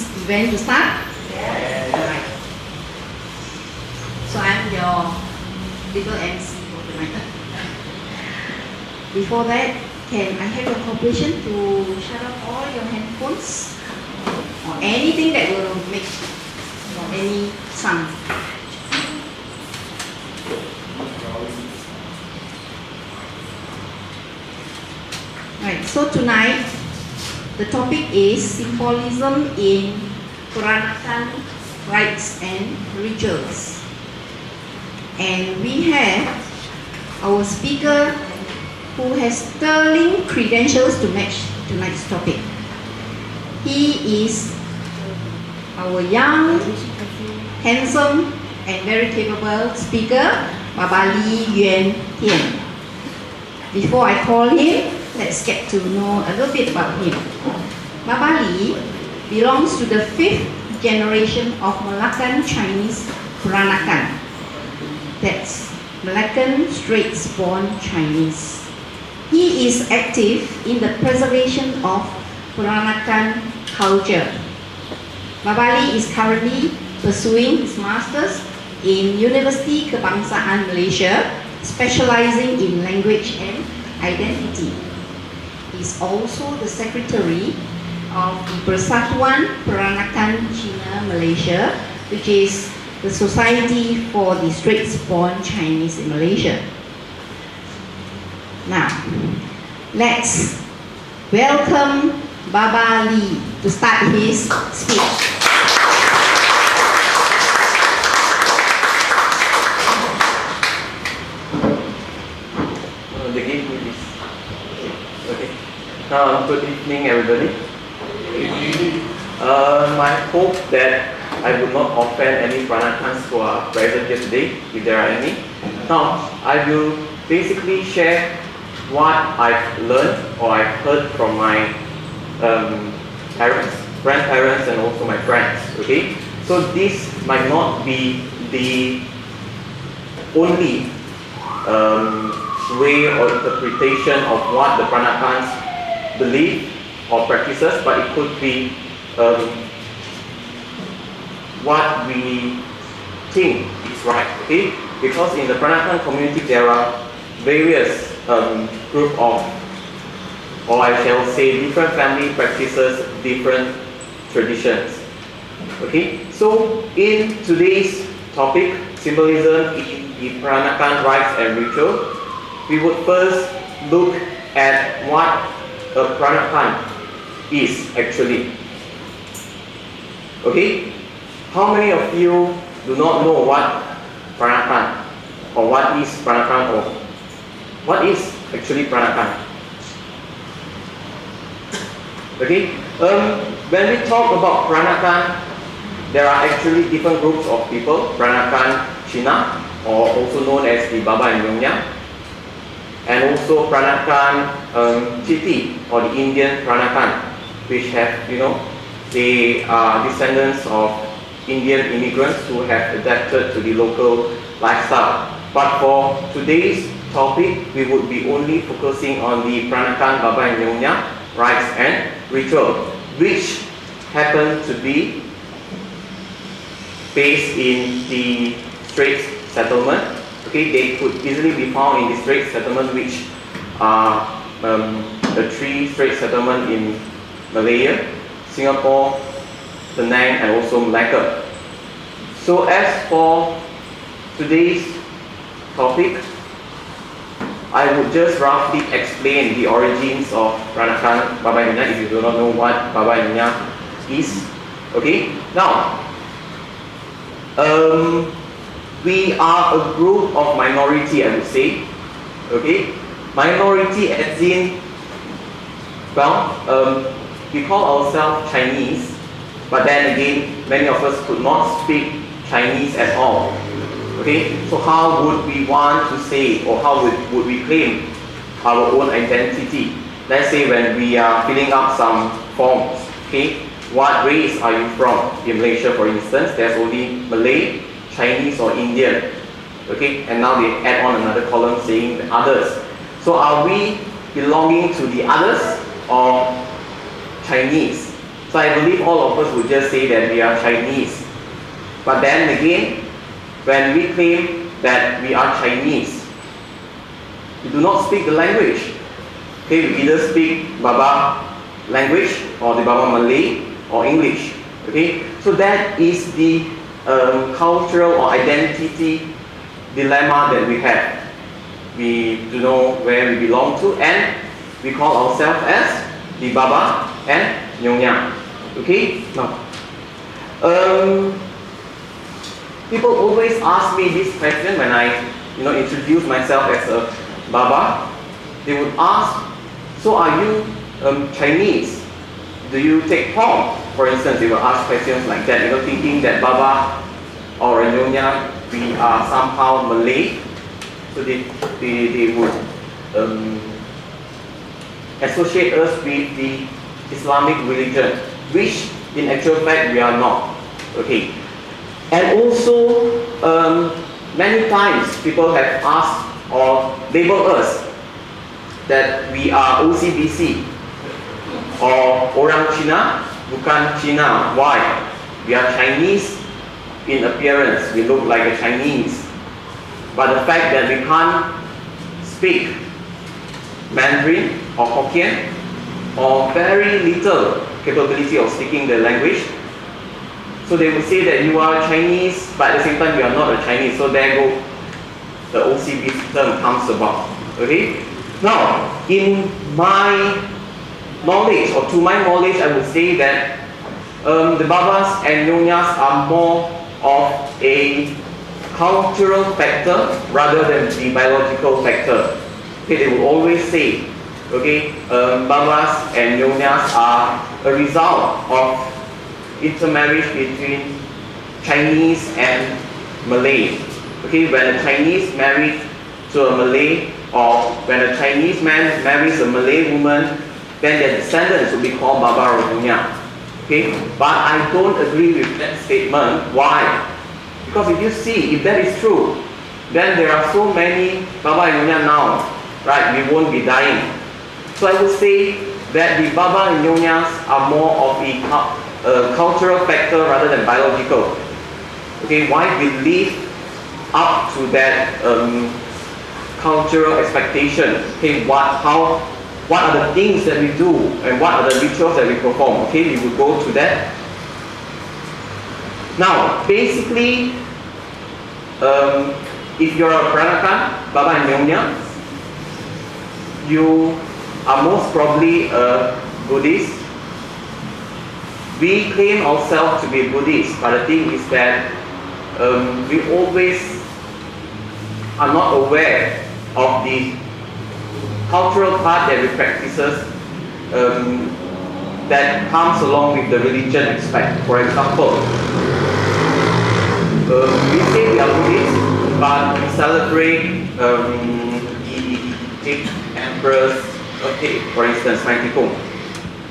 this event to start? Yes. Alright. So I'm your little MC for tonight. Before that, can I have your cooperation to shut off all your handphones or anything that will make any sound? Right, so tonight the topic is symbolism in Peranakan rites and rituals. And we have our speaker who has sterling credentials to match tonight's topic. He is our young, handsome, and very capable speaker, Babali Yuen Thien. Before I call him, let's get to know a little bit about him. Babali belongs to the 5th generation of Malaccan Chinese Peranakan. That's Malaccan Straits-born Chinese. He is active in the preservation of Peranakan culture. Babali is currently pursuing his master's in University Kebangsaan Malaysia, specializing in language and identity. He is also the secretary of the Persatuan Peranakan China Malaysia, which is the Society for the Straits-born Chinese in Malaysia. Now, let's welcome Babali to start his speech. Good evening, everybody. I hope that I would not offend any Peranakans who are present here today, if there are any. Now, I will basically share what I've learned or I've heard from my parents, grandparents, and also my friends. Okay, so this might not be the only way or interpretation of what the Peranakans believe or practices, but it could be what we think is right. Okay, because in the Peranakan community there are various group of, or I shall say, different family practices, different traditions. Okay, so in today's topic, symbolism in the Peranakan rites and ritual, we would first look at what a Peranakan is actually. Okay, how many of you do not know what Peranakan or what is Peranakan or what is actually Peranakan? Okay, when we talk about Peranakan, there are actually different groups of people. Peranakan China, or also known as the Baba and Nyonya, and also Peranakan Chiti, or the Indian Peranakan, which have, they are descendants of Indian immigrants who have adapted to the local lifestyle. But for today's topic, we would be only focusing on the Peranakan Baba and Nyonya rites and ritual, which happen to be based in the Straits settlement. Okay, they could easily be found in the Straits settlement, which are the 3 Straits settlements in Malaya, Singapore, Penang, and also Malacca. So as for today's topic, I would just roughly explain the origins of Peranakan Baba and Nyonya if you do not know what Baba and Nyonya is. Okay, now we are a group of minority, I would say. Okay, minority as in, well, we call ourselves Chinese, but then again, many of us could not speak Chinese at all. Okay, so how would we want to say, or how would we claim our own identity? Let's say when we are filling up some forms, okay, what race are you from? In Malaysia, for instance, there's only Malay, Chinese, or Indian. Okay, and now they add on another column saying the others. So are we belonging to the others or Chinese? So I believe all of us would just say that we are Chinese. But then again, when we claim that we are Chinese, we do not speak the language. Okay, we either speak Baba language or the Baba Malay or English. Okay, so that is the cultural or identity dilemma that we have. We do know where we belong to, and we call ourselves as the Baba and Nyonya. Okay, now people always ask me this question when I introduce myself as a Baba. They would ask, so are you Chinese? Do you take form? For instance, they will ask questions like that, thinking that Baba or Nyonya, we are somehow Malay. So they would associate us with the Islamic religion, which in actual fact we are not. Okay. And also, many times people have asked or labeled us that we are OCBC or Orang Cina, bukan Cina. Why? We are Chinese in appearance. We look like a Chinese. But the fact that we can't speak Mandarin or Hokkien, or very little capability of speaking the language, so they would say that you are Chinese, but at the same time you are not a Chinese. So there go the OCB term comes about. Okay. Now, in my knowledge, or to my knowledge, I would say that the Babas and Nyonyas are more of a cultural factor rather than the biological factor. Okay, they will always say, okay, Babas and Nyonyas are a result of intermarriage between Chinese and Malay. Okay, when a Chinese married to a Malay, or when a Chinese man marries a Malay woman, then their descendants will be called Baba or Nyonya. Okay, but I don't agree with that statement. Why? Because if you see, if that is true, then there are so many Baba and Nyonya now, right? We won't be dying. So I would say that the Baba and Nyonyas are more of a cultural factor rather than biological. Okay, why we live up to that cultural expectation? Okay, what are the things that we do and what are the rituals that we perform? Okay, we will go to that. Now, basically, if you're a Peranakan, Baba and Nyonya, you are most probably a Buddhist. We claim ourselves to be Buddhists, but the thing is that we always are not aware of the cultural part that we practices that comes along with the religion aspect. For example, we say we are Buddhists, but we celebrate the Emperor's birthday, for instance, Maikikong.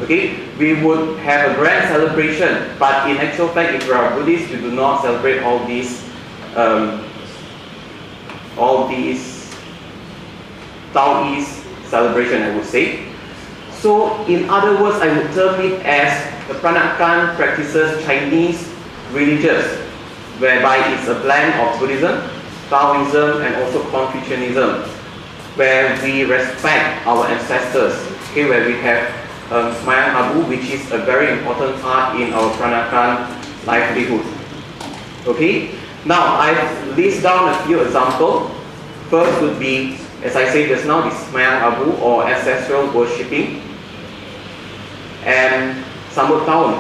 Okay, we would have a grand celebration, but in actual fact, if we are Buddhists, we do not celebrate all these Taoist celebration, I would say. So, in other words, I would term it as the Peranakan practices Chinese religious, whereby it's a blend of Buddhism, Taoism, and also Confucianism, where we respect our ancestors. Okay, where we have Semayang Abu, which is a very important part in our Peranakan livelihood. Okay, now I've listed down a few examples. First would be, as I said just now, the Semayang Abu or ancestral worshipping, and Sambut Tahun,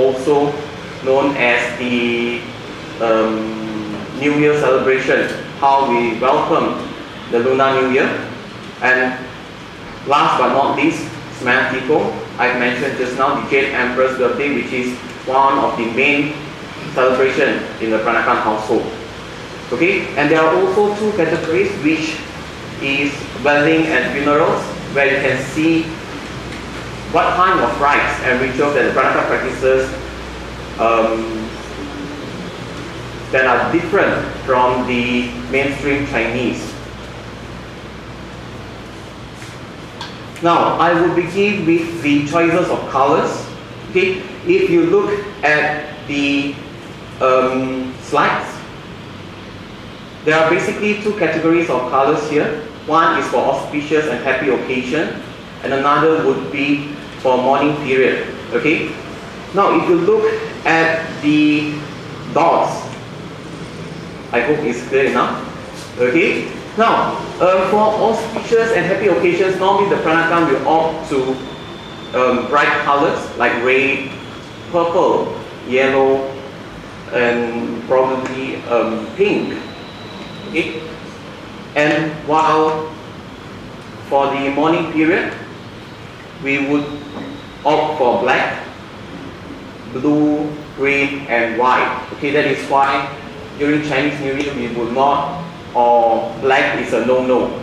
also known as the New Year celebration, how we welcome the Lunar New Year, and last but not least, Semayang Tikong. I've mentioned just now the Jade Emperor's birthday, which is one of the main celebrations in the Peranakan household. Okay, and there are also two categories, which is wedding and funerals, where you can see what kind of rites and rituals that the Peranakan practices that are different from the mainstream Chinese. Now, I will begin with the choices of colors. Okay, if you look at the slides, there are basically two categories of colors here. One is for auspicious and happy occasion, and another would be for mourning period. Okay. Now, if you look at the dots, I hope it's clear enough. Okay. Now, for auspicious and happy occasions, normally the Peranakan will opt to bright colors like red, purple, yellow, and probably pink. Okay. And while for the mourning period, we would opt for black, blue, green, and white. Okay, that is why during Chinese New Year we would not, or black is a no-no.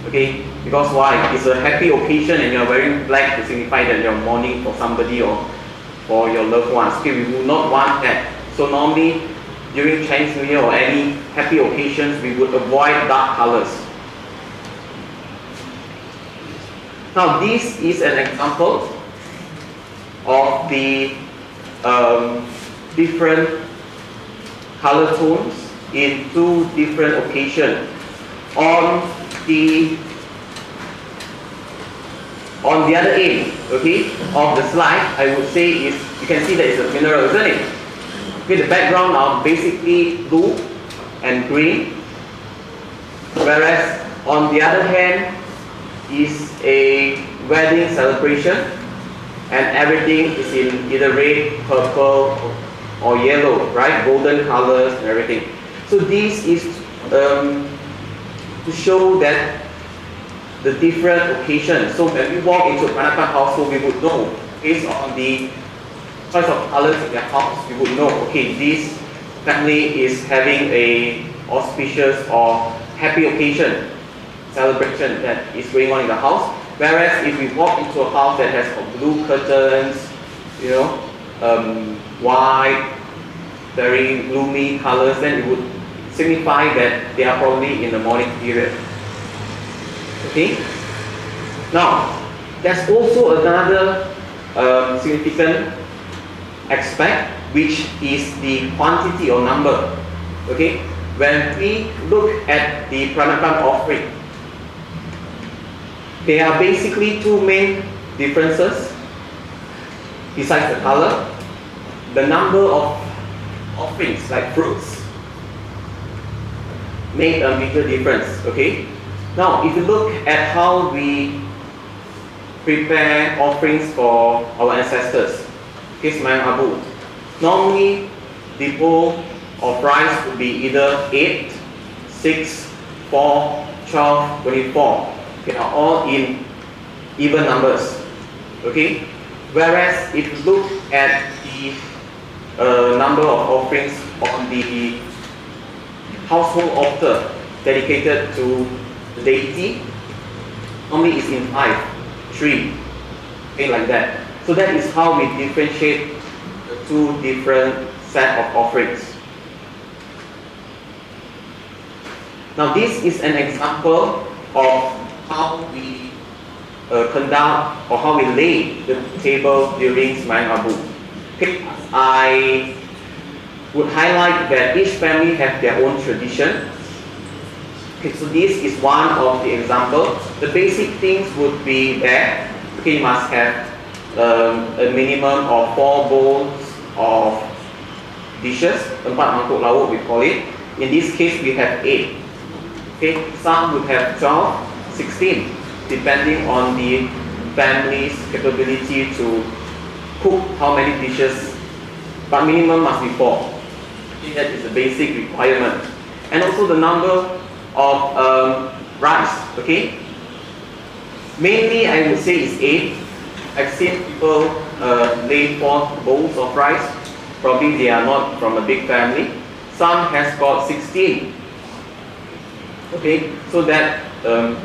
Okay, because why? It's a happy occasion and you're wearing black to signify that you're mourning for somebody or for your loved ones. Okay, we would not want that. So normally during Chinese New Year or any happy occasions, we would avoid dark colors. Now this is an example of the different color tones in two different occasions. On the other end, okay, of the slide, I would say is, you can see that it's a mineral, isn't it? Okay, the background are basically blue and green, whereas on the other hand is a wedding celebration and everything is in either red, purple or yellow, right? Golden colors and everything. So this is to show that the different occasions. So when we walk into a Peranakan household, we would know based on the choice of colors in their house, we would know, okay, this family is having a auspicious or happy occasion, celebration that is going on in the house. Whereas if we walk into a house that has blue curtains, you know, white, very gloomy colors, then it would signify that they are probably in the mourning period. Okay. Now, there's also another significant aspect, which is the quantity or number. Okay. When we look at the Peranakan offering, there are basically two main differences. Besides the color, the number of offerings like fruits make a major difference. Okay. Now, if you look at how we prepare offerings for our ancestors, okay, Semayang Abu, normally the bowl of rice would be either 8, 6, 4, 12, 24. They are all in even numbers. Okay. Whereas if you look at the number of offerings on the household altar dedicated to the deity, normally it's in 5, 3, okay, like that. So that is how we differentiate the two different set of offerings. Now this is an example of how we conduct or how we lay the table during Semayang Abu. Okay, I would highlight that each family have their own tradition. Okay, so this is one of the examples. The basic things would be there. Okay, you must have a minimum of 4 bowls of dishes, 4 mangkuk lauk we call it. In this case, we have 8. Okay, some would have 12, 16, depending on the family's capability to cook how many dishes, but minimum must be 4. Okay, that is a basic requirement. And also the number of rice. Okay, mainly I would say is 8. I've seen people lay 4 bowls of rice. Probably they are not from a big family. Some has got 16. Okay, so that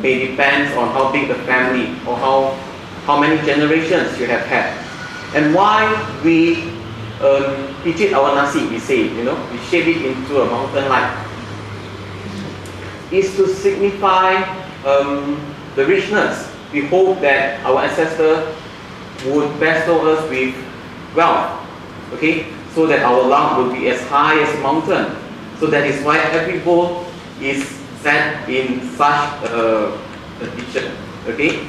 may depends on how big the family or how many generations you have had. And why we pitch it our nasi, we say, you know, we shape it into a mountain-like, is to signify the richness. We hope that our ancestors would bestow us with wealth, okay, so that our lung will be as high as a mountain. So that is why every bowl is set in such a position, okay.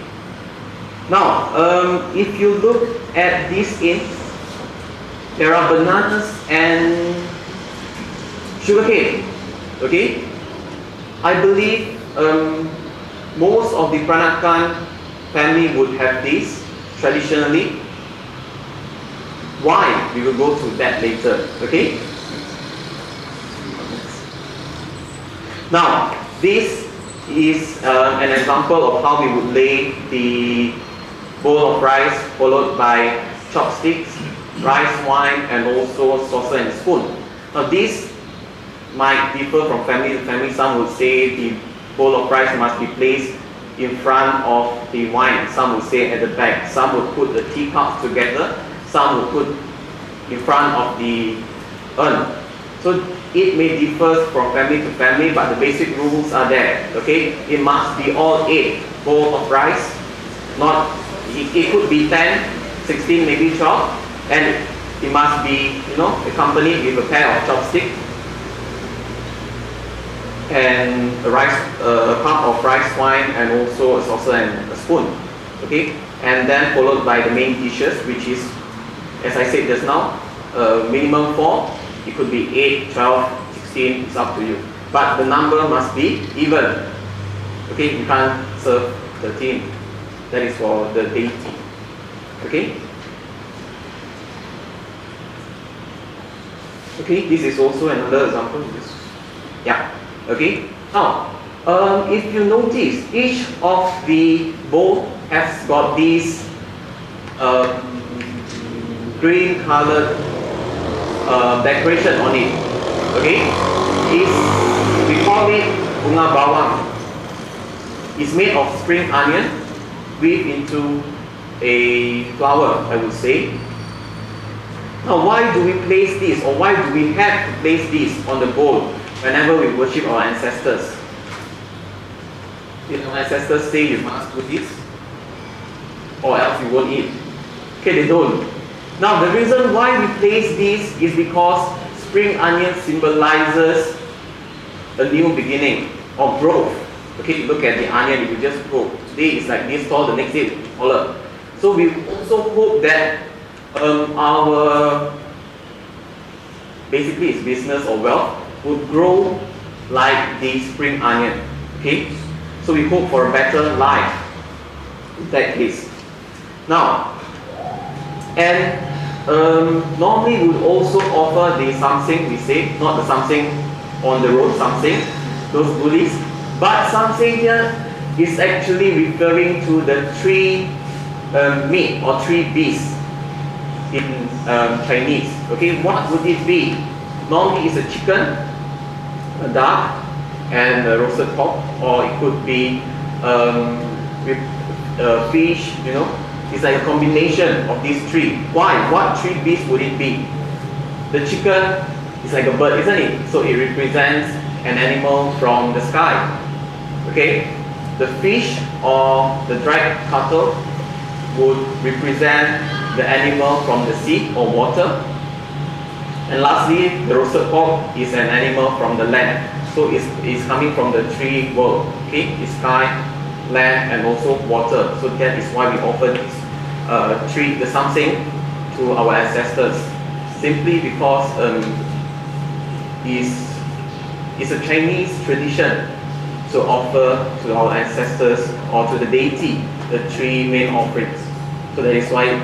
Now, if you look at this in, there are bananas and sugarcane, okay. I believe most of the Peranakan family would have this traditionally. Why? We will go through that later, okay? Now, this is an example of how we would lay the bowl of rice followed by chopsticks, rice wine, and also saucer and spoon. Now, this might differ from family to family. Some would say the bowl of rice must be placed in front of the wine. Some would say at the back. Some would put the teacups together. Some would put in front of the urn. So it may differ from family to family, but the basic rules are there. Okay, it must be all 8 bowls of rice. Not it could be 10, 16, maybe 12, and it must be accompanied with a pair of chopsticks and a cup of rice wine, and also a saucer and a spoon. Okay, and then followed by the main dishes, which is, as I said just now, minimum 4. It could be 8, 12, 16, it's up to you. But the number must be even. Okay, you can't serve 13. That is for the deity. Okay? Okay, this is also another example. Yeah. Okay. Now, if you notice, each of the bowl has got these green colored decoration on it. Okay, we call it bunga bawang. It's made of spring onion weaved into a flower, I would say. Now, why do we place this, or why do we have to place this on the bowl whenever we worship our ancestors? Did our ancestors say you must do this, or else you won't eat? Okay, they don't. Now, the reason why we place this is because spring onion symbolizes a new beginning or growth. Okay, look at the onion, it will just grow. Today it's like this tall, the next day it's taller. So we also hope that our, basically its business or wealth, would grow like the spring onion. Okay, so we hope for a better life in that case. Now, and normally we would also offer the something, we say, not the something on the road, something, those goodies, but something here is actually referring to the 3 meat or 3 beasts in Chinese. Okay, what would it be? Normally it's a chicken, a duck, and a roasted pork, or it could be with fish, It's like a combination of these 3. Why? What 3 beasts would it be? The chicken is like a bird, isn't it? So it represents an animal from the sky. Okay? The fish or the dried cattle would represent the animal from the sea or water. And lastly, the roasted pork is an animal from the land. So it's coming from the 3 worlds. Okay? The sky, land, and also water. So that is why we offer this the something to our ancestors, simply because it's a Chinese tradition to offer to our ancestors or to the deity the 3 main offerings. So that is why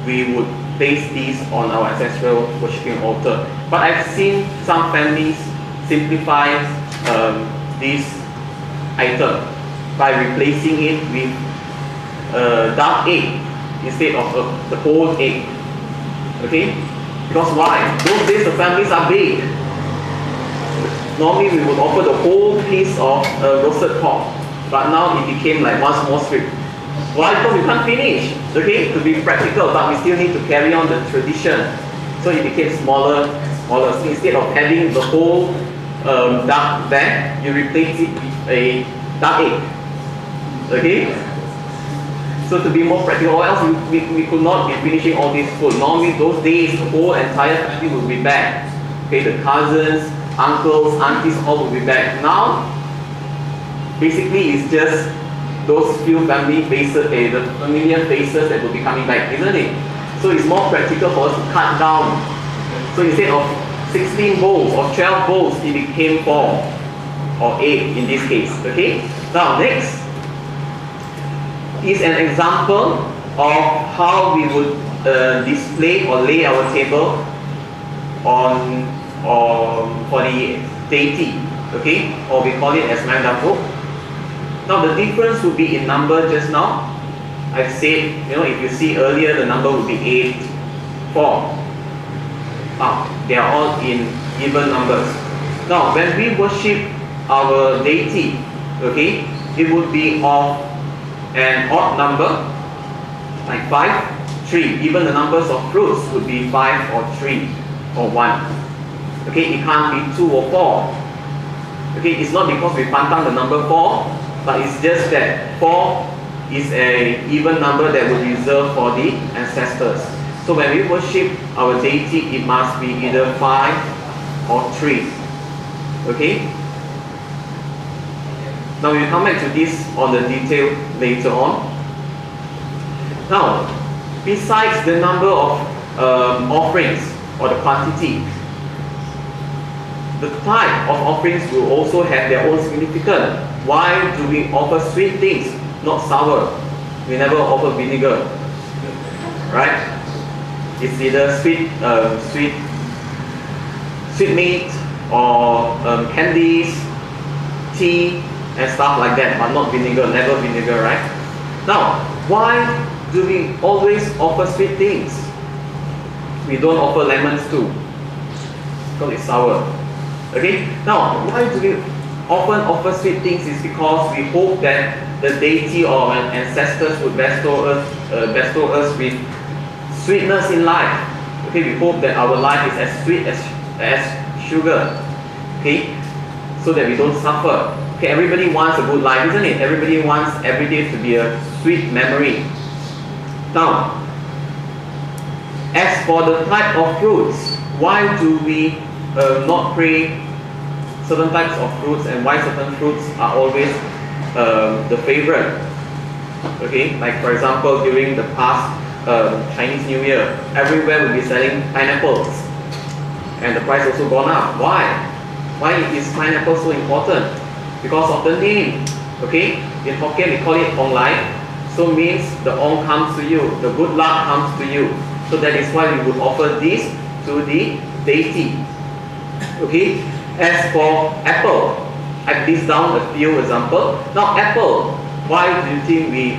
we would place these on our ancestral worshipping altar. But I've seen some families simplify this item by replacing it with dark egg instead of the whole egg. Okay? Because why? Those days the families are big. Normally we would offer the whole piece of roasted pork, but now it became like one small strip. Why? Because we can't finish. Okay? To be practical, but we still need to carry on the tradition. So it became smaller. So instead of having the whole duck there, you replace it with a duck egg. Okay? So to be more practical, or else we could not be finishing all this food. Normally those days, the whole entire family will be back. Okay, the cousins, uncles, aunties, all will be back. Now, basically it's just those few family faces, the familiar faces that will be coming back, isn't it? So it's more practical for us to cut down. So instead of 16 bowls or 12 bowls, it became 4 or 8 in this case. Okay? Now next is an example of how we would display or lay our table on for the deity. Okay? Or we call it as Mandapo. Now the difference would be in number just now. I said, if you see earlier, the number would be 8, 4. They are all in even numbers. Now, when we worship our deity, okay, it would be of an odd number, like 5, 3. Even the numbers of fruits would be 5 or 3 or 1. Okay, it can't be 2 or 4. Okay, it's not because we pantang the number 4, but it's just that 4 is an even number that would be reserved for the ancestors. So when we worship our deity, it must be either 5 or 3. Okay? Now we'll come back to this on the detail later on. Now, besides the number of offerings or the quantity, the type of offerings will also have their own significance. Why do we offer sweet things, not sour? We never offer vinegar, right? It's either sweet meat or candies, tea, and stuff like that, but not vinegar, never vinegar, right? Now, why do we always offer sweet things? We don't offer lemons too, because it's sour. Okay? Now, why do we often offer sweet things? Is because we hope that the deity or our ancestors would bestow us with sweetness in life. Okay, we hope that our life is as sweet as sugar. Okay, so that we don't suffer. Okay, everybody wants a good life, isn't it? Everybody wants every day to be a sweet memory. Now, as for the type of fruits, why do we not pray certain types of fruits, and why certain fruits are always the favorite? Okay, like for example, during the past Chinese New Year, everywhere will be selling pineapples, and the price also gone up. Why? Why is pineapple so important? Because of the name. Okay, in Hokkien we call it Ong Lai, so means the Ong comes to you, the good luck comes to you. So that is why we would offer this to the deity. Okay, as for apple, I've list down a few examples. Now apple, why do you think we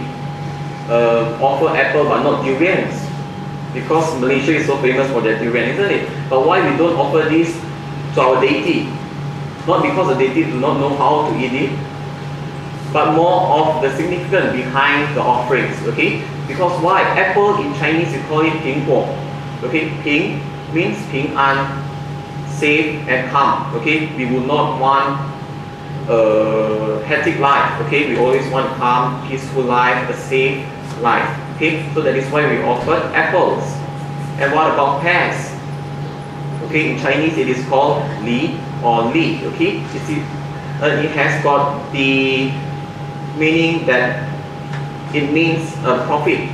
offer apple but not durians? Because Malaysia is so famous for their durian, isn't it? But why we don't offer this to our deity? Not because the deity do not know how to eat it, but more of the significance behind the offerings. Okay? Because why? Apple in Chinese you call it Ping Guo. Okay? Ping means Ping An, safe and calm. Okay? We will not want hectic life. Okay? We always want calm, peaceful life, a safe life. Okay? So that is why we offer apples. And what about pears? Okay? In Chinese it is called Li or Li. Okay? You see, it has got the meaning that it means a profit.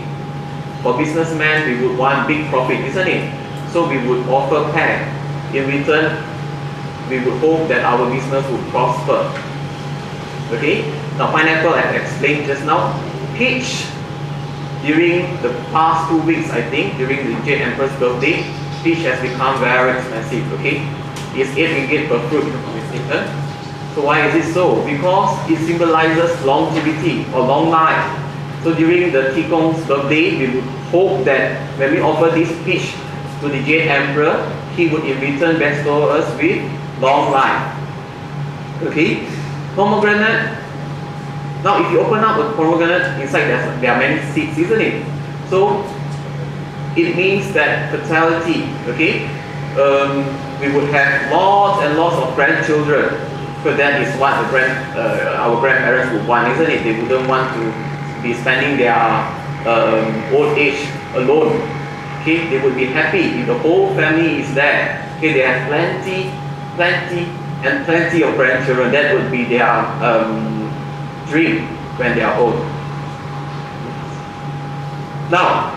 For businessmen, we would want big profit, isn't it? So we would offer pear. In return, we would hope that our business would prosper. Okay? Now pineapple, I've explained just now. Peach, during the past 2 weeks, I think, during the Jade Emperor's birthday, peach has become very expensive. Okay? It's 8 ringgit per fruit, So why is it so? Because it symbolizes longevity or long life. So during the Tikong's birthday, we would hope that when we offer this peach to the Jade Emperor, he would in return bestow us with long life. Okay? Pomegranate. Now if you open up a pomegranate, inside there are many seeds, isn't it? So it means that fertility. Okay? We would have lots and lots of grandchildren. Because that is what our grandparents would want, isn't it? They wouldn't want to be spending their old age alone. Okay, they would be happy if the whole family is there. Okay, they have plenty of grandchildren. That would be their dream when they are old. Now,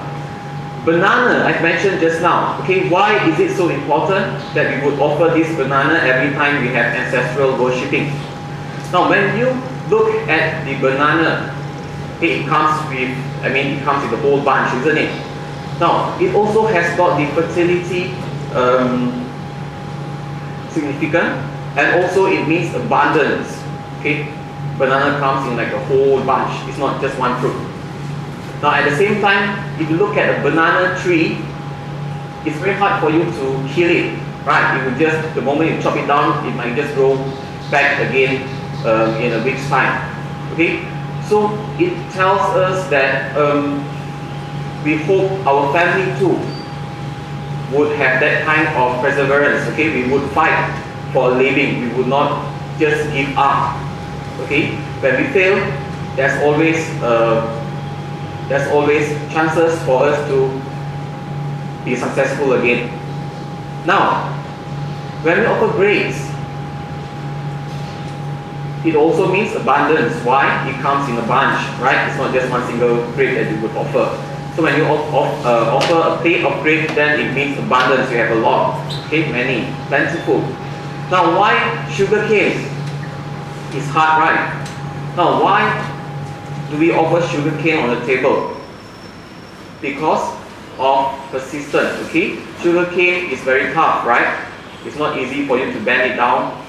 banana, I've mentioned just now. Okay, why is it so important that we would offer this banana every time we have ancestral worshipping? Now, when you look at the banana, okay, it comes with the whole bunch, isn't it? Now, it also has got the fertility significant, and also it means abundance. Okay, banana comes in like a whole bunch. It's not just one fruit. Now, at the same time, if you look at a banana tree, it's very hard for you to kill it, right? It will just, the moment you chop it down, it might just grow back again in a week's time. Okay, so it tells us that we hope our family too would have that kind of perseverance. Okay, we would fight for a living. We would not just give up. Okay, when we fail, there's always chances for us to be successful again. Now, when we offer grapes, it also means abundance. Why? It comes in a bunch, right? It's not just one single grape that you would offer. So when you offer a plate of grapes, then it means abundance. You have a lot, okay, many, plentiful. Now, why sugar cane? It's hard, right? Now, why do we offer sugar cane on the table? Because of persistence, okay? Sugar cane is very tough, right? It's not easy for you to bend it down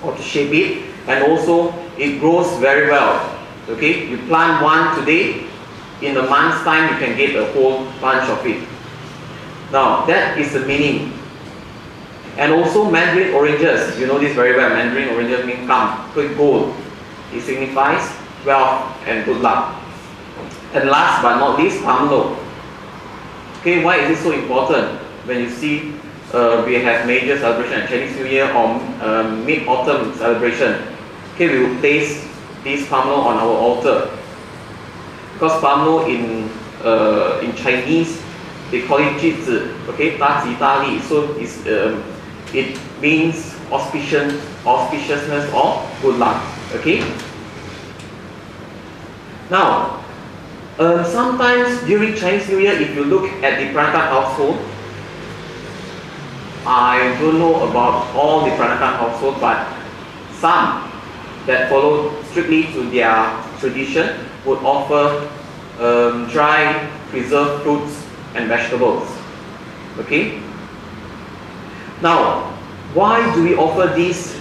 or to shape it, and also it grows very well, okay? You plant one today, in a month's time you can get a whole bunch of it. Now, that is the meaning. And also mandarin oranges, you know this very well. Mandarin oranges mean kam, gold. It signifies wealth and good luck. And last but not least, pamlo. Okay, why is it so important? When you see we have major celebration, Chinese New Year or mid-autumn celebration, okay, we will place this pamlo on our altar. Because pamlo in Chinese, they call it 句子, okay, 大吉大利. So it means auspiciousness or good luck. Okay. Now, sometimes during Chinese New Year, if you look at the Peranakan household, I don't know about all the Peranakan household, but some that follow strictly to their tradition would offer dry preserved fruits and vegetables. Okay. Now, why do we offer these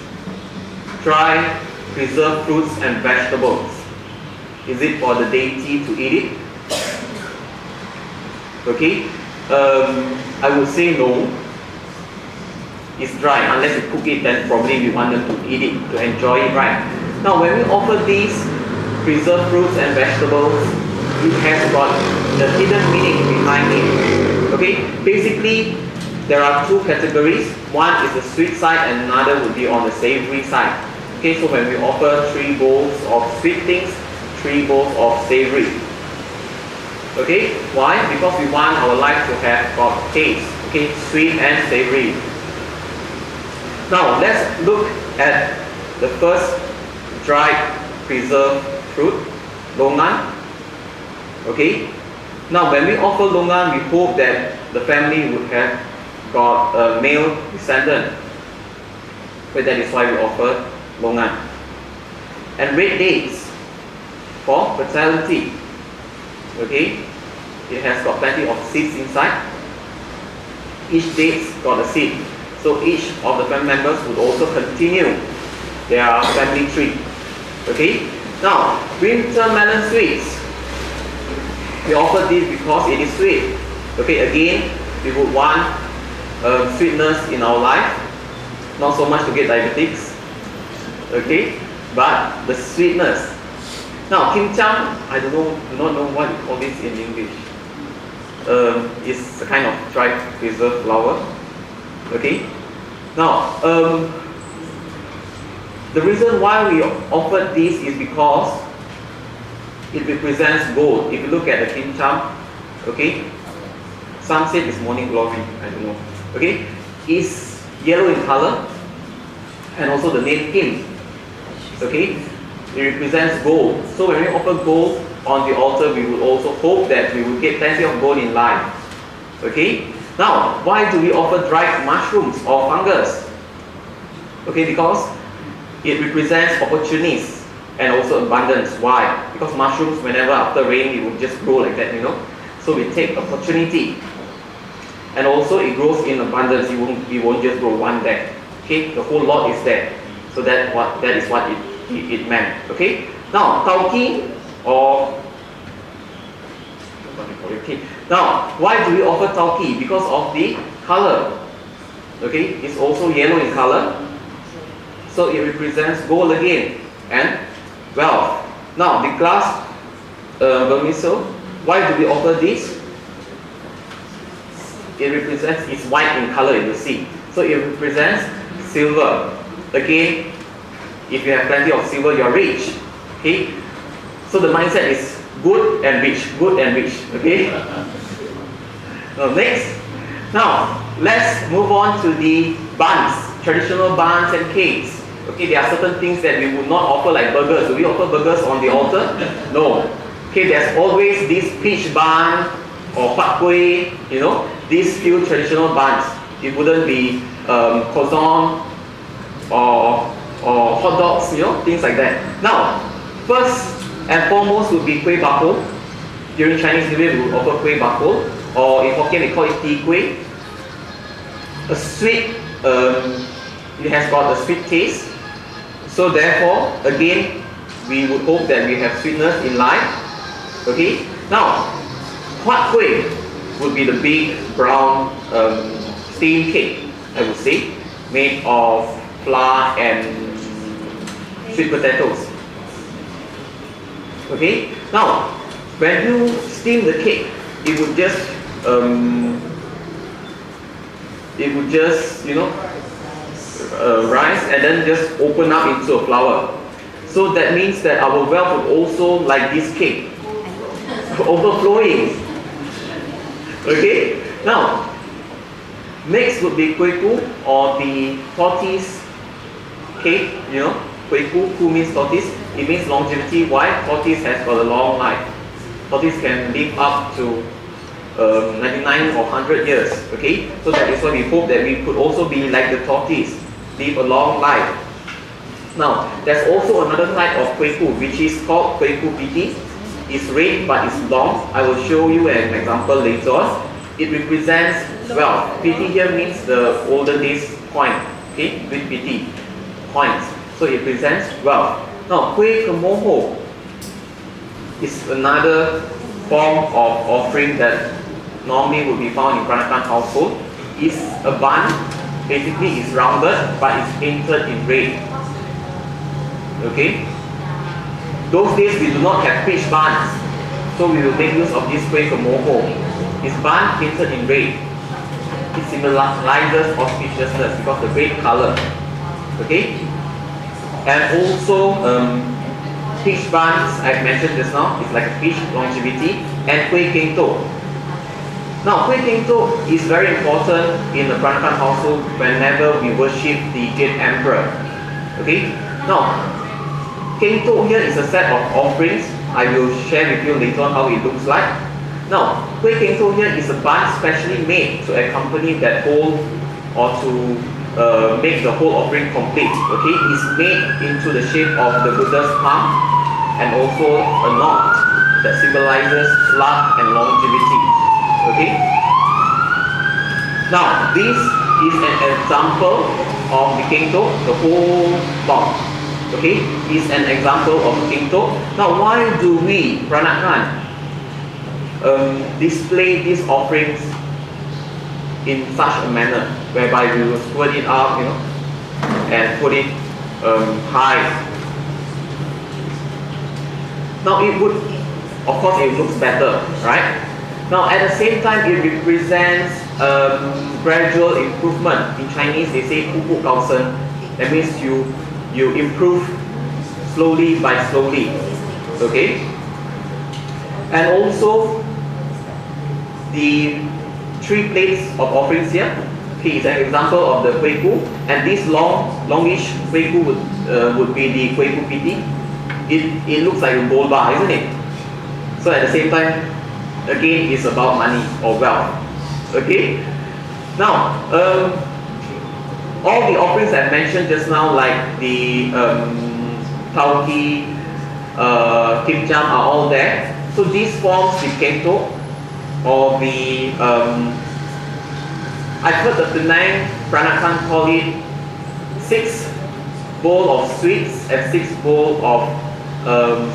dry preserved fruits and vegetables? Is it for the deity to eat it? Okay, I would say no. It's dry. Unless you cook it, then probably we want them to eat it, to enjoy it, right? Now, when we offer these preserved fruits and vegetables, it has got the hidden meaning behind it. Okay, basically, there are two categories. One is the sweet side and another would be on the savory side. Okay, so when we offer 3 bowls of sweet things, 3 bowls of savory. Okay, why? Because we want our life to have got taste. Okay, sweet and savory. Now let's look at the first dried preserved fruit, longan. Okay, now when we offer longan, we hope that the family would have got a male descendant. But that is why we offer longan. And red dates for fertility. Okay, it has got plenty of seeds inside. Each date's got a seed, so each of the family members would also continue their family tree. Okay, now winter melon sweets. We offer this because it is sweet. Okay, again, we would want sweetness in our life, not so much to get diabetics. Okay, but the sweetness. Now, kimchang, I do not know what you call this in English. It's a kind of dried preserved flour. Okay. Now, the reason why we offer this is because it represents gold. If you look at the kincham, okay, some say it's morning glory, I don't know, okay, is yellow in color, and also the name Thien, okay, it represents gold. So when we offer gold on the altar, we will also hope that we will get plenty of gold in life, okay. Now, why do we offer dried mushrooms or fungus? Okay, because it represents opportunities and also abundance. Why? Because mushrooms, whenever after rain, it will just grow like that, you know. So we take opportunity, and also it grows in abundance. It won't just grow one there. Okay, the whole lot is there. So that is what it meant. Okay. Now, tauki or okay. Now, why do we offer tauki? Because of the color. Okay, it's also yellow in color. So it represents gold again and wealth. Now, the glass vermicelli, why do we offer this? It represents, it's white in color, you see. So it represents silver. Again, if you have plenty of silver, you're rich. Okay? So the mindset is good and rich, good and rich. Okay? Now, next. Now, let's move on to the buns, traditional buns and cakes. Okay, there are certain things that we would not offer, like burgers. Do we offer burgers on the altar? No. Okay, there's always this peach bun or pak kueh, you know, these few traditional buns. It wouldn't be croissant or hot dogs, you know, things like that. Now, first and foremost would be kueh bakul. During Chinese New Year, we would offer kueh bakul, or in Hokkien we call it ti kueh. A sweet, it has got a sweet taste. So therefore, again, we would hope that we have sweetness in life. Okay. Now, huat kueh would be the big brown steamed cake, I would say, made of flour and sweet potatoes. Okay. Now, when you steam the cake, it would just you know, rise and then just open up into a flower. So that means that our wealth would also, like this cake, overflowing. Okay. Now, next would be kueh ku, or the tortoise cake. You know, kueh ku means tortoise. It means longevity. Why? Tortoise has got a long life. Tortoise can live up to 99 or 100 years. Okay, so that is why we hope that we could also be like the tortoise, live a long life. Now, there's also another type of kueh ku, which is called kueh ku piti. It's red but it's long. I will show you an example later on. It represents wealth. Piti here means the olden days coin. Okay, with piti, coins. So it represents wealth. Now, kueh kemoho is another form of offering that normally would be found in Peranakan household. It's a bun. Basically, it's rounded, but it's painted in red. Okay? Those days we do not have peach buns, so we will make use of this kueh kemoho. It's bun painted in red. It symbolizes auspiciousness because the red color. Okay? And also, peach buns, I've mentioned just now, it's like a peach, longevity, and kueh kento. Now, kueh kento is very important in the Peranakan household whenever we worship the Jade Emperor. Okay? Now, kento here is a set of offerings. I will share with you later on how it looks like. Now, kueh kento here is a bun specially made to accompany that whole, or to make the whole offering complete. Okay? It's made into the shape of the Buddha's palm, and also a knot that symbolizes luck and longevity. Okay? Now, this is an example of the kento, the whole lot. Okay? Is an example of kento. Now, why do we, Peranakan, display these offerings in such a manner, whereby we will squirt it up, you know, and put it high? Now, it would, of course, it looks better, right? Now, at the same time, it represents gradual improvement. In Chinese, they say 步步高升. That means you improve slowly by slowly. Okay? And also the 3 plates of offerings here. Okay, is an example of the kueh ku, and this longish kueh ku would be the kueh ku piti. It looks like a gold bar, isn't it? So at the same time, again, it's about money or wealth. Okay. Now, all the offerings I mentioned just now, like the tauki, kimcham, are all there. So these forms the kento, or the I've heard that the Penang Peranakan call it 6 bowl of sweets and 6 bowl of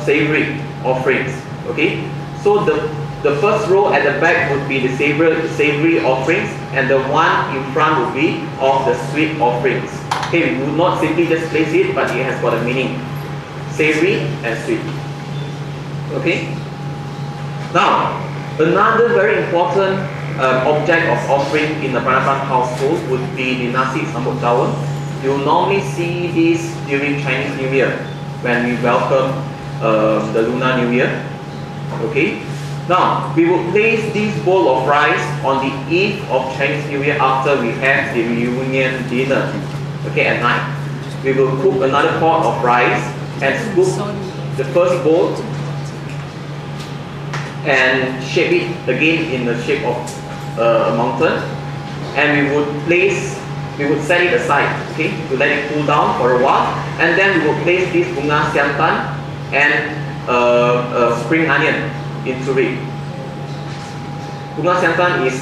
savory offerings. Okay, so the first row at the back would be the savory offerings, and the one in front would be of the sweet offerings. Okay, we would not simply just place it, but it has got a meaning: savory and sweet. Okay. Now, another very important object of offering in the Peranakan household would be the nasi sambut tawon. You'll normally see this during Chinese New Year when we welcome the Lunar New Year. Okay. Now, we will place this bowl of rice on the eve of Chinese New Year after we have the reunion dinner. Okay, at night. We will cook another pot of rice and scoop the first bowl and shape it again in the shape of a mountain, and we would set it aside, okay, to let it cool down for a while, and then we will place this bunga siantan and spring onion into it. Bunga siantan is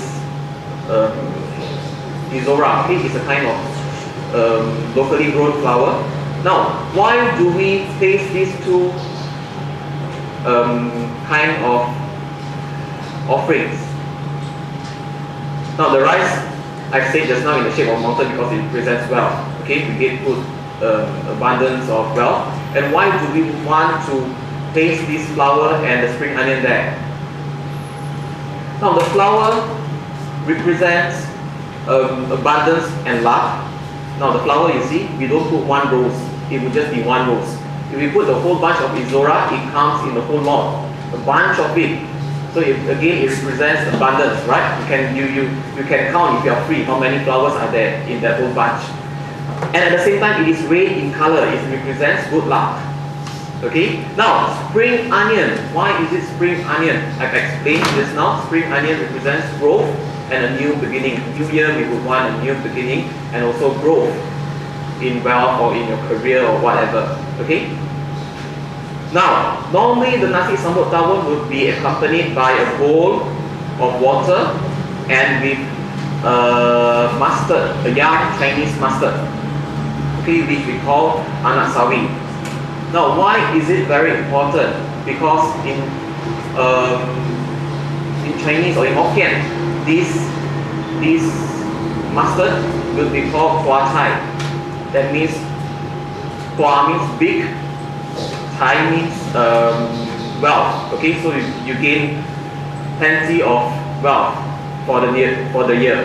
Izora, okay, it's a kind of locally grown flower. Now, why do we place these 2 kind of offerings? Now, the rice, I've said just now, in the shape of mountain because it represents wealth. Okay, we get good abundance of wealth. And why do we want to place this flower and the spring onion there? Now, the flower represents abundance and luck. Now, the flower, you see, we don't put 1 rose, it would just be 1 rose. If we put the whole bunch of Izora, it comes in the whole lot, a bunch of it. So again, it represents abundance, right? You can count if you are free how many flowers are there in that whole bunch. And at the same time, it is red in color. It represents good luck. Okay. Now, spring onion. Why is it spring onion? I've explained just now. Spring onion represents growth and a new beginning. New year, we would want a new beginning and also growth in wealth or in your career or whatever. Okay. Now, normally the nasi sambut tawon would be accompanied by a bowl of water and with mustard, a young Chinese mustard, okay, which we call anak sawi. Now, why is it very important? Because in Chinese or in Hokkien, this mustard will be called hua chai. That means hua means big, chai means wealth. Okay, so you gain plenty of wealth for the year.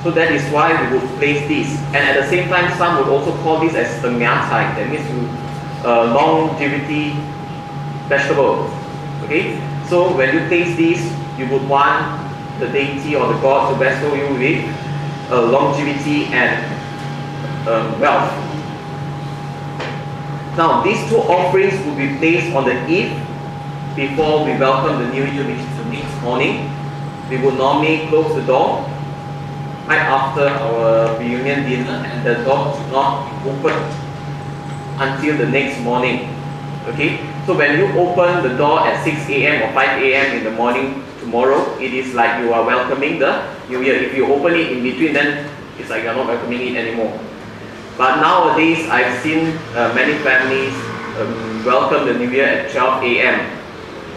So that is why we would place this. And at the same time, some would also call this as the mia chai. That means longevity vegetable. Okay, so when you place this, you would want the deity or the god to bestow you with longevity and wealth. Now, these 2 offerings will be placed on the eve before we welcome the new year, which is the next morning. We would normally close the door right after our reunion dinner, and the door is not open until the next morning. Okay, so when you open the door at 6 a.m. or 5 a.m. in the morning tomorrow, it is like you are welcoming the new year. If you open it in between, then it's like you're not welcoming it anymore. But nowadays, I've seen many families welcome the new year at 12 a.m.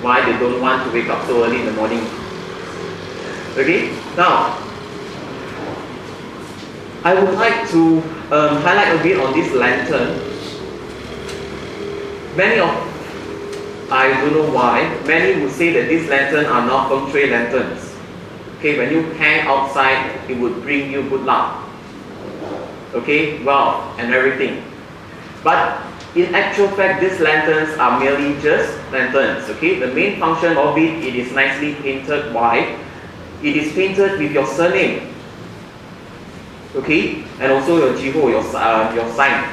Why? They don't want to wake up so early in the morning. Okay, now I would like to highlight a bit on this lantern. I don't know why, many would say that these lanterns are not feng shui lanterns. Okay, when you hang outside, it would bring you good luck. Okay, wealth and everything. But in actual fact, these lanterns are merely just lanterns. Okay, the main function of it is nicely painted white. It is painted with your surname. Okay, and also your jiho, your sign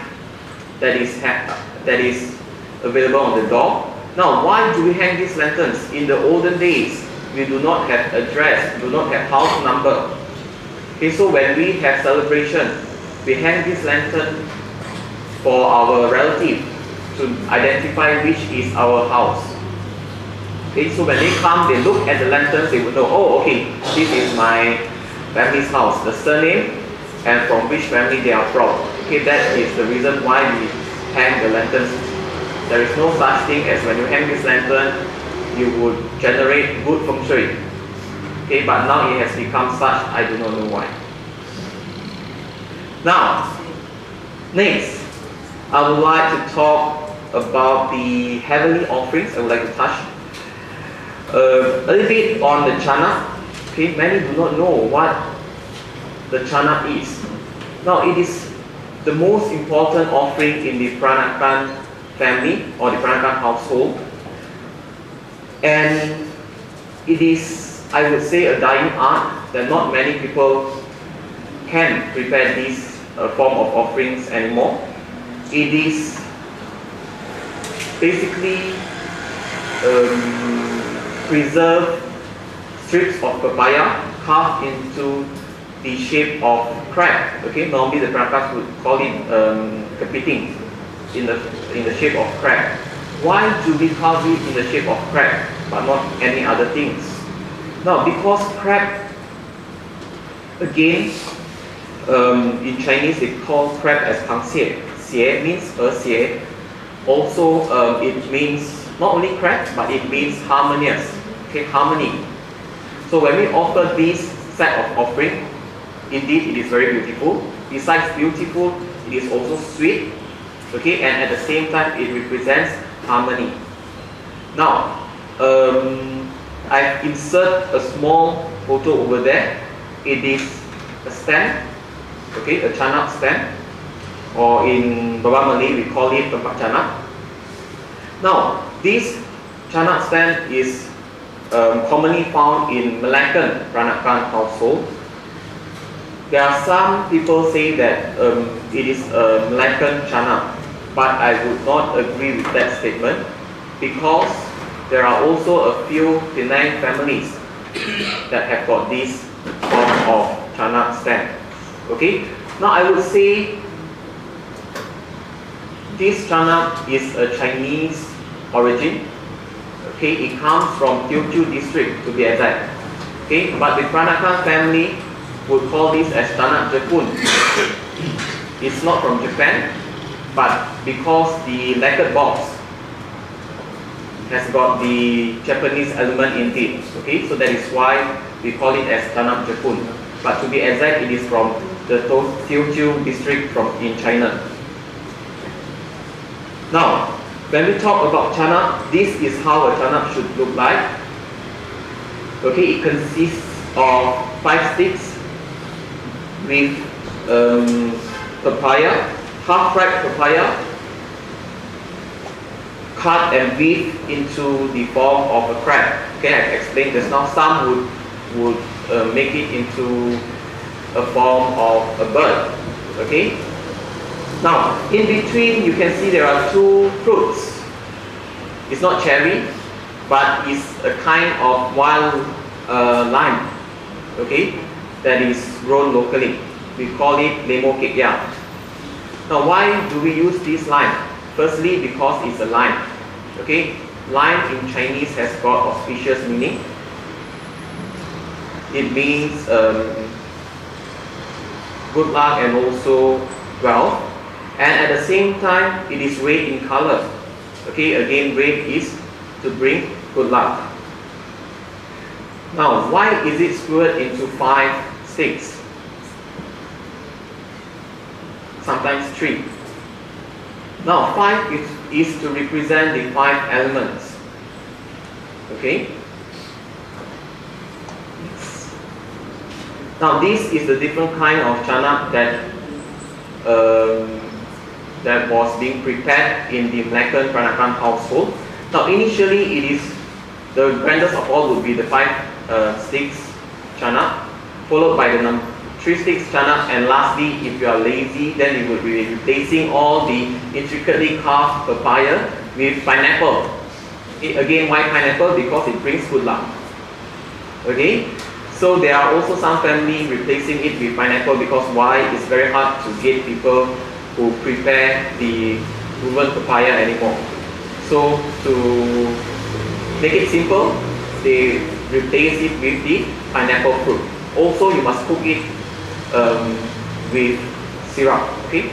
that is available on the door. Now, why do we hang these lanterns? In the olden days, we do not have address, do not have house number. Okay, so when we have celebration, we hang this lantern for our relative to identify which is our house. Okay, so when they come, they look at the lanterns, they would know, oh, okay, this is my family's house, the surname, and from which family they are from. Okay, that is the reason why we hang the lanterns. There is no such thing as when you hang this lantern, you would generate good feng shui. Okay, but now it has become such, I do not know why. Now, next, I would like to talk about the heavenly offerings. I would like to touch a little bit on the chana. Okay, many do not know what the chana is. Now, it is the most important offering in the Peranakan family or the Peranakan household, and it is, I would say, a dying art that not many people can prepare this form of offerings anymore. It is basically preserved strips of papaya carved into the shape of crab. Okay, normally the Peranakans would call it kepiting in the shape of crab. Why do we carve it in the shape of crab but not any other things? Now, because crab, again, in Chinese they call crab as pang xie. Xie means xie. Also, it means not only crab, but it means harmonious. Okay, harmony. So when we offer this set of offering, indeed it is very beautiful. Besides beautiful, it is also sweet. Okay, and at the same time it represents harmony. Now, I've inserted a small photo over there. It is a stand, okay, a chana stand, or in Baba Malay we call it tempat chana. Now, this chana stand is commonly found in Malaccan Peranakan household. There are some people say that it is a Malaccan chana, but I would not agree with that statement because there are also a few Thien families that have got this form of chana stand. Okay, now I would say this chana is a Chinese origin. Okay, it comes from Teochew district to be exact. Okay, but the Peranakan family would call this as chana Jepun. It's not from Japan, but because the lacquered box has got the Japanese element in it. Okay, so that is why we call it as chana Jepun. But to be exact, it is from the Teochew district in China. Now, when we talk about chana, this is how a chana should look like. Okay, it consists of 5 sticks with papaya, half-ripe papaya, cut and weave into the form of a crab. Okay, I explained just now. Some would make it into a form of a bird. Okay. Now, in between, you can see there are 2 fruits. It's not cherry, but it's a kind of wild lime. Okay, that is grown locally. We call it lemo kekya. Now, why do we use this lime? Firstly, because it's a lime. Okay, lime in Chinese has got auspicious meaning. It means good luck and also wealth. And at the same time, it is red in color. Okay, again, red is to bring good luck. Now, why is it skewered into 5 sticks? Sometimes 3. Now, 5 is to represent the 5 elements. Okay? Now, this is the different kind of chana that that was being prepared in the Malaccan Peranakan household. Now initially it is the grandest of all would be the 5 sticks chana, followed by the 3 sticks chana, and lastly, if you are lazy, then you would be replacing all the intricately carved papaya with pineapple. Okay, again, why pineapple? Because it brings good luck. Okay, so there are also some family replacing it with pineapple because why? It's very hard to get people who prepare the proven papaya anymore. So to make it simple, they replace it with the pineapple fruit. Also, you must cook it with syrup, okay,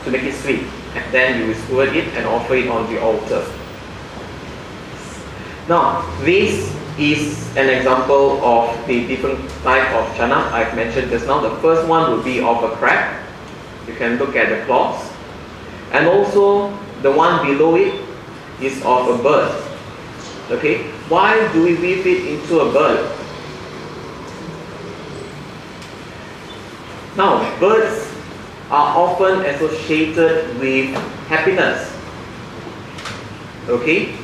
to make it sweet. And then you will squirt it and offer it on the altar. Now, this is an example of the different type of chana I've mentioned just now. The first one would be of a crab. You can look at the claws. And also, the one below it is of a bird. Okay, why do we weave it into a bird? Now, birds are often associated with happiness. Okay,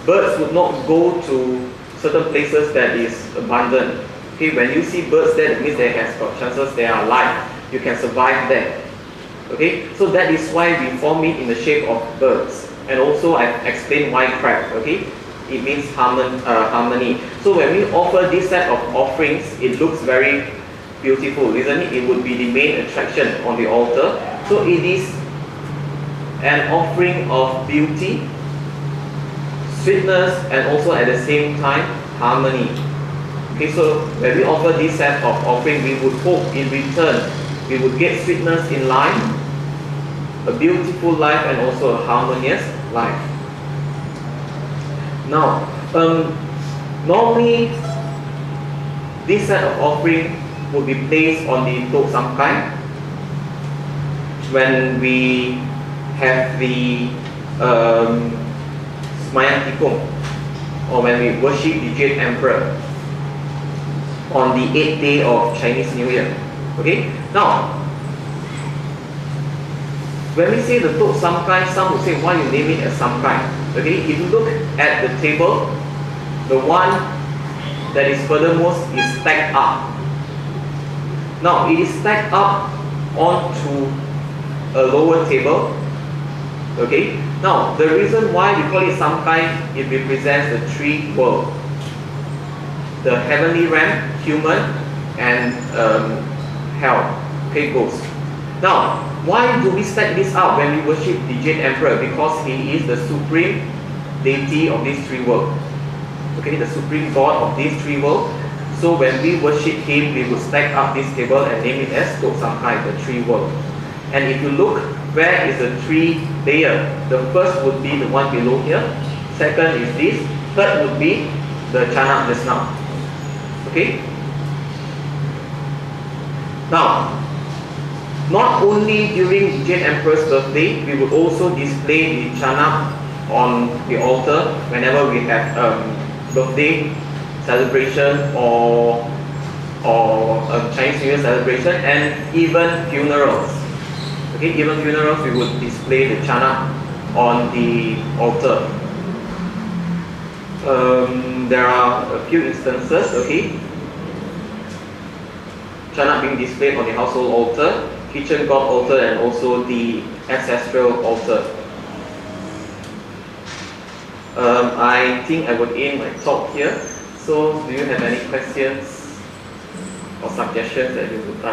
birds would not go to certain places that is abundant. Okay, when you see birds there, it means they have got chances they are alive. You can survive there. Okay, so that is why we form it in the shape of birds. And also I've explained why crab. Okay, it means harmony. So when we offer this set of offerings, it looks very beautiful, isn't it? It would be the main attraction on the altar. So it is an offering of beauty, sweetness, and also at the same time harmony. Okay, so when we offer this set of offering, we would hope in return we would get sweetness in life, a beautiful life, and also a harmonious life. Now, normally this set of offering would be placed on the Tok Samkai when we have the Semayang Tikung, or when we worship the Jade Emperor on the 8th day of Chinese New Year. Okay, now when we say the Tok Samkai, some would say why you name it as Samkai. Okay, if you look at the table, the one that is furthermost is stacked up. Now it is stacked up onto a lower table. Okay, now the reason why we call it Samkai, it represents the 3 worlds: the heavenly realm, human, and hell, okay, ghost. Now, why do we stack this up when we worship the Jade Emperor? Because he is the supreme deity of these 3 worlds. Okay, the supreme god of these 3 worlds. So when we worship him, we would stack up this table and name it as Tok Samkai, the 3 worlds. And if you look, where is the 3 layer? The first would be the one below here. Second is this. Third would be the chana just now. Okay? Now, not only during Jade Emperor's birthday, we would also display the chana on the altar whenever we have birthday celebration or Chinese New Year celebration, and even funerals. Okay, even funerals we would display the chana on the altar. There are a few instances. Okay, chana being displayed on the household altar, kitchen god altar, and also the ancestral altar. I think I would end my talk here. So, do you have any questions or suggestions that you would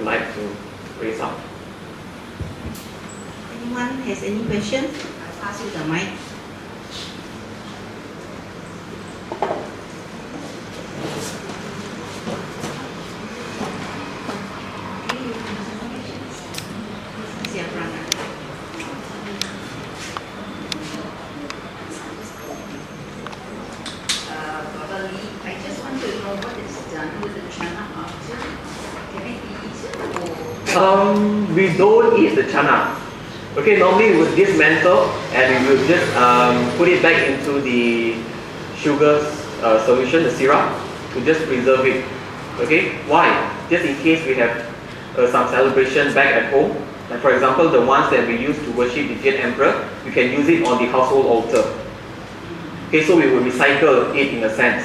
like to raise up? Anyone has any questions? I'll pass you the mic. We don't eat the chana. Okay, normally we would dismantle and we will just put it back into the sugar solution, the syrup, to just preserve it. Okay, why? Just in case we have some celebration back at home, Like for example, the ones that we use to worship the Thien Emperor, we can use it on the household altar. Okay, so we will recycle it in a sense.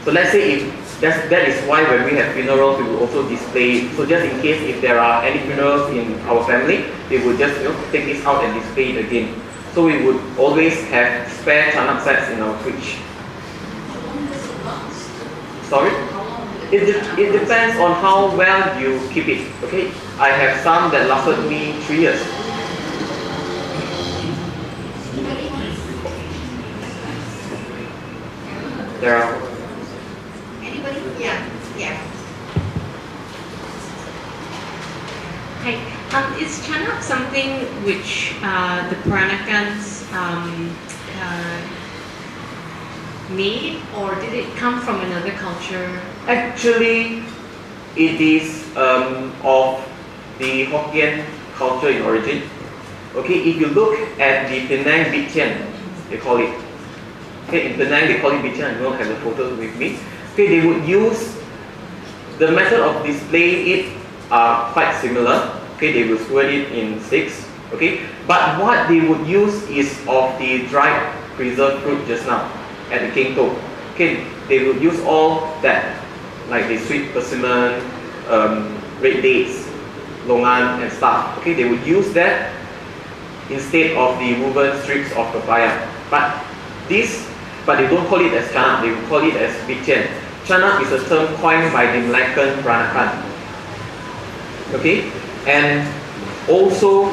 So let's say if that is why when we have funerals, we will also display it. So just in case if there are any funerals in our family, they will just take this out and display it again. So we would always have spare chana sets in our fridge. Sorry? It depends on how well you keep it. Okay, I have some that lasted me 3 years. There are. Anybody? Yeah. Yeah. Hi. Is chana something which the Peranakans made, or did it come from another culture? Actually, it is of the Hokkien culture in origin. Okay, if you look at the Penang Thien, they call it. Okay, in Penang they call it Thien. I don't have the photos with me. Okay, they would use the method of displaying it are quite similar. Okay, they will squirt it in sticks. Okay, but what they would use is of the dried preserved fruit just now at the kengtok. Okay, they would use all that, like the sweet persimmon, red dates, longan and stuff. Okay, they would use that instead of the woven strips of papaya. But they don't call it as chana, they would call it as Thien. Chana is a term coined by the Malaccan Peranakan. Okay, and also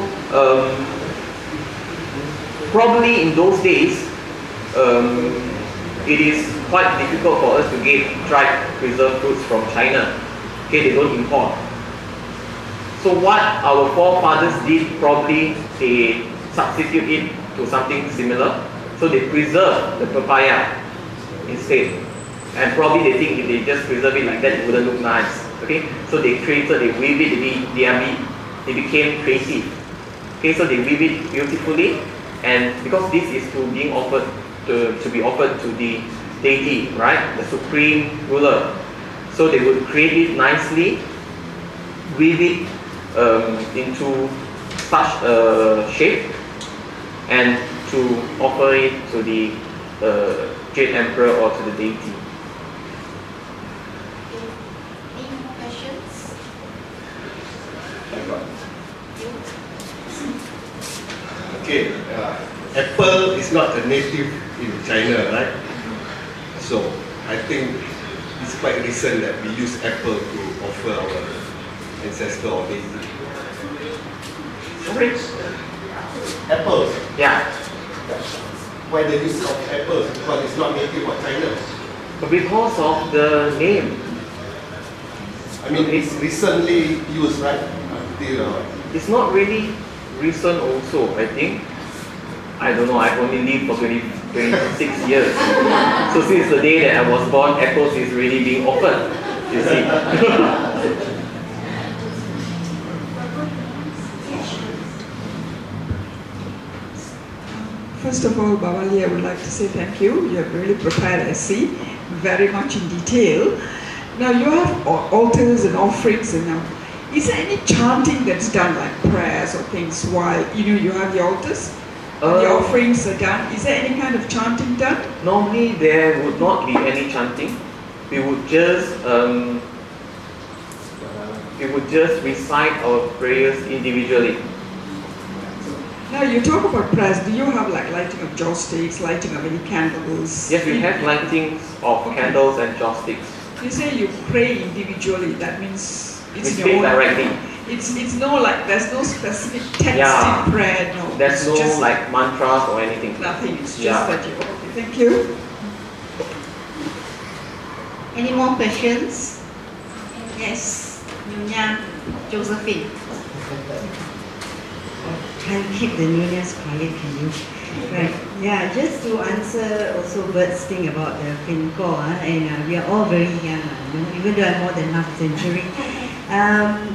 probably in those days it is quite difficult for us to get dried preserved fruits from China. Okay, they don't import. So what our forefathers did, probably they substitute it to something similar. So they preserve the papaya instead. And probably they think if they just preserve it like that, it wouldn't look nice. Okay, so they weave it, they became creative. Okay, so they weave it beautifully, and because this is to be offered to the deity, right, the supreme ruler. So they would create it nicely, weave it into such a shape, and to offer it to the Thien Emperor or to the deity. Any more questions? Okay, apple is not a native in China, right? So I think it's quite recent that we use apple to offer our ancestor or deity. Sorry? Apples. Yeah. Why the use of apples? Because it's not native of China. But because of the name. I mean, it's recently used, right? It's not really recent also, I think. I don't know, I've only lived for 26 years. So since the day that I was born, apples is really being offered, you see. First of all, Bawali, I would like to say thank you. You have really prepared, I see, very much in detail. Now you have altars and offerings, and now, is there any chanting that's done, like prayers or things, while you have the altars? The offerings are done. Is there any kind of chanting done? Normally there would not be any chanting. We would just recite our prayers individually. Now you talk about prayers. Do you have like lighting of joss sticks, lighting of any candles? Yes, we have lightings of candles and joss sticks. You say you pray individually. That means it's We pray directly. It's no like there's no specific text Yeah. in prayer. No. There's it's no just like mantras or anything. nothing. It's just Yeah. that you. Okay, thank you. Any more questions? Yes, Nyonya Josephine. Can keep the Nyonyas quiet, can you? Right. Yeah, just to answer also Bert's thing about the Finko, and we are all very young, even though I'm more than half a century.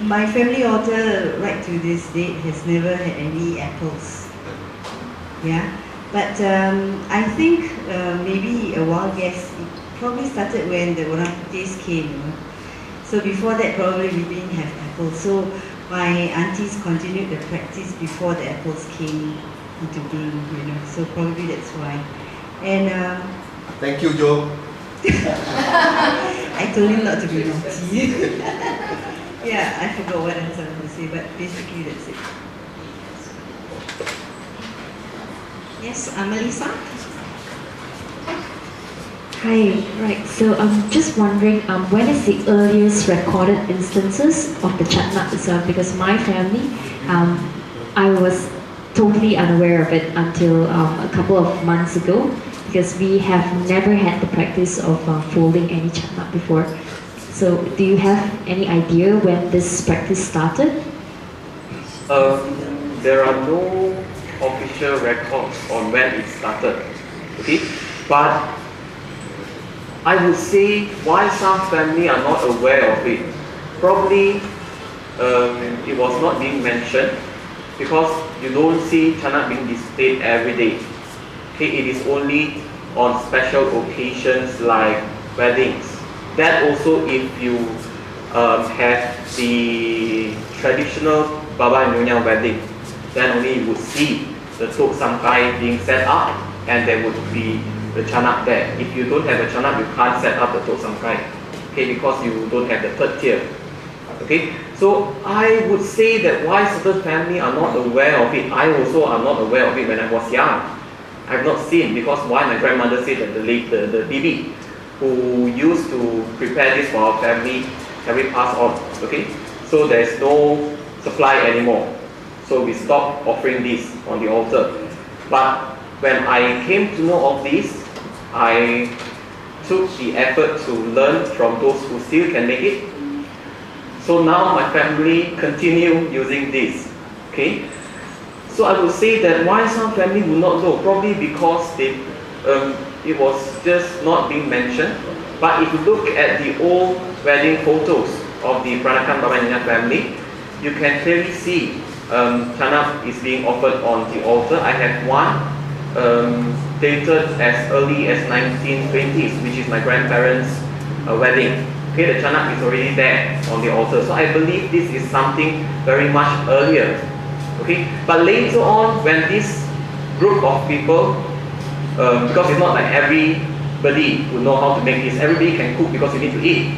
My family altar, right to this date, has never had any apples. Yeah, but I think maybe a wild guess, it probably started when the orang putih came. So before that, probably we didn't have apples. So my aunties continued the practice before the apples came into being, you know, so probably that's why. And Thank you, Joe. I told him not to be naughty. Yeah, I forgot what else I wanted to say, but basically that's it. Yes, Melissa? Hi, right. So I'm just wondering, when is the earliest recorded instances of the chana itself? Because my family, I was totally unaware of it until a couple of months ago, because we have never had the practice of folding any chana before. So do you have any idea when this practice started? There are no official records on when it started. Okay, but I would say why some family are not aware of it. Probably it was not being mentioned because you don't see chana being displayed every day. Okay, it is only on special occasions like weddings. That also if you have the traditional Baba and Nyonya wedding, then only you would see the Tok Samkai being set up and there would be the chana there. If you don't have a chana, you can't set up the Tok Samkai, okay, because you don't have the third tier. Okay, so I would say that why certain family are not aware of it, I also am not aware of it when I was young. I've not seen, because why my grandmother said that the bibi who used to prepare this for our family have it passed on. Okay, so there's no supply anymore. So we stopped offering this on the altar. But when I came to know of this, I took the effort to learn from those who still can make it. So now my family continue using this. Okay, so I would say that why some family would not know, probably because they it was just not being mentioned. But if you look at the old wedding photos of the Peranakan Baba and Nyonya family, you can clearly see chana is being offered on the altar. I have one dated as early as 1920s, which is my grandparents' wedding. Okay, the chana is already there on the altar. So I believe this is something very much earlier. Okay, but later on, when this group of people, because it's not like everybody will know how to make this. Everybody can cook because you need to eat.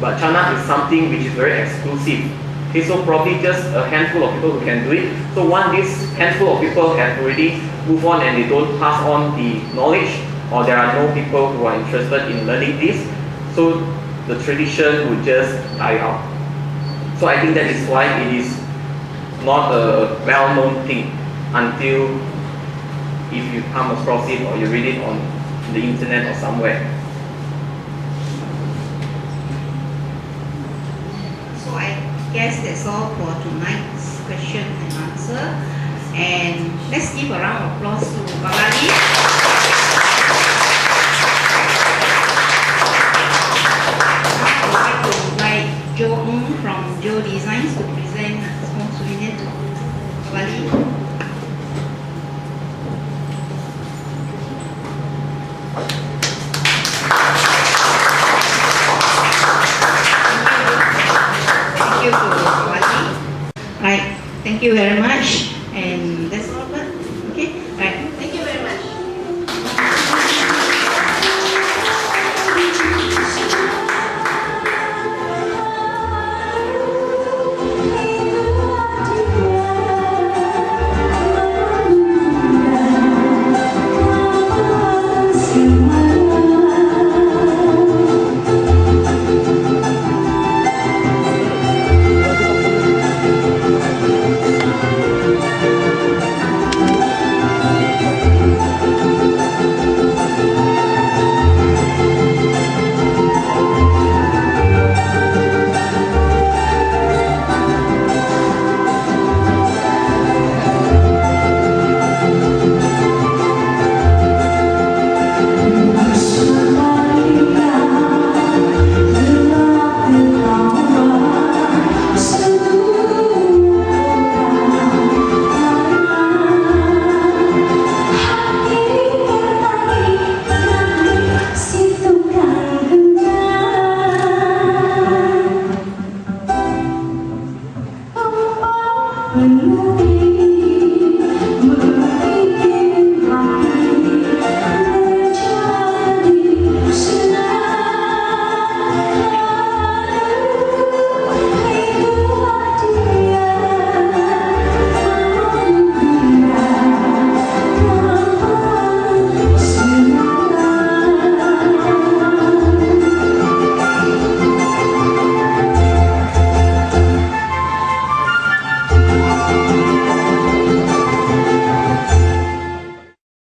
But chana is something which is very exclusive. Okay, so probably just a handful of people who can do it. So once this handful of people have already moved on and they don't pass on the knowledge, or there are no people who are interested in learning this, so the tradition would just die out. So I think that is why it is not a well-known thing until if you come across it or you read it on the internet or somewhere. So I guess that's all for tonight's question and answer. And let's give a round of applause to Balali. I'd like to invite Joe Ng from Joe Designs to present a small souvenir to Balali. Thank you very much.